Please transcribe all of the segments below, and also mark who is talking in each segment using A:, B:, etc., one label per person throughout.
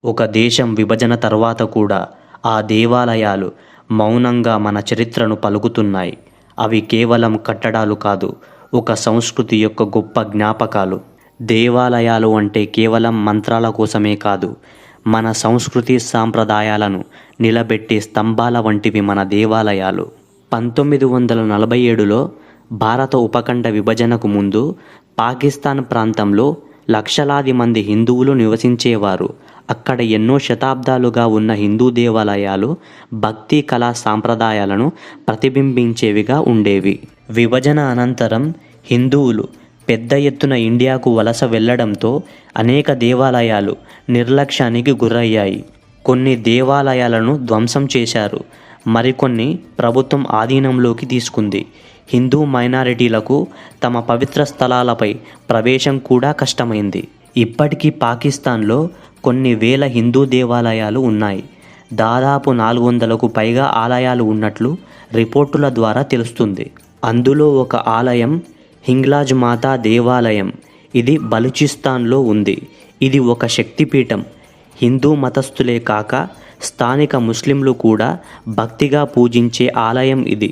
A: ఒక దేశం విభజన తర్వాత కూడా ఆ దేవాలయాలు మౌనంగా మన చరిత్రను పలుకుతున్నాయి. అవి కేవలం కట్టడాలు కాదు, ఒక సంస్కృతి యొక్క గొప్ప జ్ఞాపకాలు. దేవాలయాలు అంటే కేవలం మంత్రాల కోసమే కాదు, మన సంస్కృతి సాంప్రదాయాలను నిలబెట్టే స్తంభాల వంటివి మన దేవాలయాలు. 1947లో భారత ఉపఖండ విభజనకు ముందు పాకిస్తాన్ ప్రాంతంలో లక్షలాది మంది హిందువులు నివసించేవారు. అక్కడ ఎన్నో శతాబ్దాలుగా ఉన్న హిందూ దేవాలయాలు భక్తి కళా సాంప్రదాయాలను ప్రతిబింబించేవిగా ఉండేవి. విభజన అనంతరం హిందువులు పెద్ద ఎత్తున ఇండియాకు వలస వెళ్లడంతో అనేక దేవాలయాలు నిర్లక్ష్యానికి గురయ్యాయి. కొన్ని దేవాలయాలను ధ్వంసం చేశారు, మరికొన్ని ప్రభుత్వం ఆధీనంలోకి తీసుకుంది. హిందూ మైనారిటీలకు తమ పవిత్ర స్థలాలపై ప్రవేశం కూడా కష్టమైంది. ఇప్పటికీ పాకిస్తాన్లో కొన్ని వేల హిందూ దేవాలయాలు ఉన్నాయి. దాదాపు 400కు పైగా ఆలయాలు ఉన్నట్లు రిపోర్టుల ద్వారా తెలుస్తుంది. అందులో ఒక ఆలయం హింగ్లాజ్ మాతా దేవాలయం. ఇది బలూచిస్తాన్లో ఉంది. ఇది ఒక శక్తిపీఠం. హిందూ మతస్థులే కాక స్థానిక ముస్లింలు కూడా భక్తిగా పూజించే ఆలయం ఇది.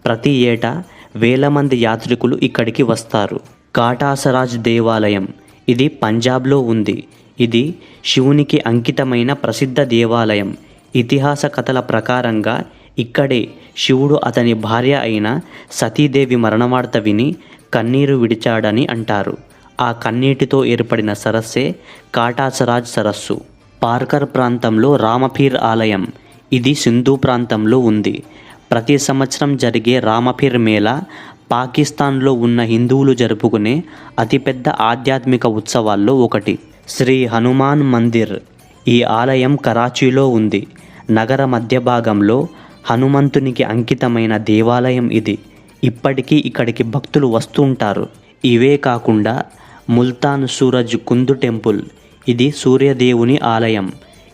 A: ప్రతి ఏటా వేల మంది యాత్రికులు ఇక్కడికి వస్తారు. కాటాసరాజ్ దేవాలయం. ఇది పంజాబ్లో ఉంది. ఇది శివునికి అంకితమైన ప్రసిద్ధ దేవాలయం. ఇతిహాస కథల ప్రకారంగా ఇక్కడే శివుడు అతని భార్య అయిన సతీదేవి మరణవార్త విని కన్నీరు విడిచాడని అంటారు. ఆ కన్నీటితో ఏర్పడిన సరస్సే కాటాసరాజ్ సరస్సు. పార్కర్ ప్రాంతంలో రామపీర్ ఆలయం. ఇది సింధు ప్రాంతంలో ఉంది. ప్రతి సంవత్సరం జరిగే రామపీర్ మేళా పాకిస్తాన్లో ఉన్న హిందువులు జరుపుకునే అతిపెద్ద ఆధ్యాత్మిక ఉత్సవాల్లో ఒకటి. శ్రీ హనుమాన్ మందిర్. ఈ ఆలయం కరాచీలో ఉంది. నగర మధ్య భాగంలో హనుమంతునికి అంకితమైన దేవాలయం ఇది. ఇప్పటికీ ఇక్కడికి భక్తులు వస్తుంటారు. ఇవే కాకుండా ముల్తాన్ సూరజ్ కుంద్ టెంపుల్. ఇది సూర్యదేవుని ఆలయం.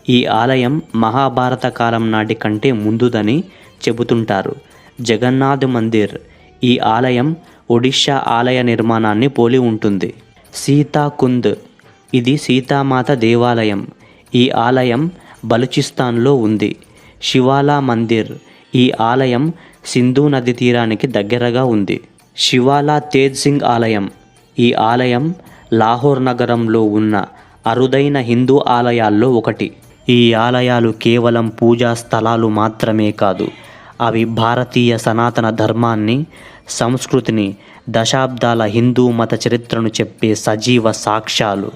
A: ఈ ఆలయం మహాభారత కాలం నాటి కంటే ముందుదని చెబుతుంటారు. జగన్నాథ్ మందిర్. ఈ ఆలయం ఒడిషా ఆలయ నిర్మాణాన్ని పోలి ఉంటుంది. సీతాకుంద్. ఇది సీతామాత దేవాలయం. ఈ ఆలయం బలూచిస్తాన్లో ఉంది. శివాలా మందిర్. ఈ ఆలయం సింధు నది తీరానికి దగ్గరగా ఉంది. శివాలా తేజ్ సింగ్ ఆలయం. ఈ ఆలయం లాహోర్ నగరంలో ఉన్న అరుదైన హిందూ ఆలయాల్లో ఒకటి. ఈ ఆలయాలు కేవలం పూజా స్థలాలు మాత్రమే కాదు, అవి భారతీయ సనాతన ధర్మాన్ని, సంస్కృతిని, దశాబ్దాల హిందూ మత చరిత్రను చెప్పే సజీవ సాక్ష్యాలు.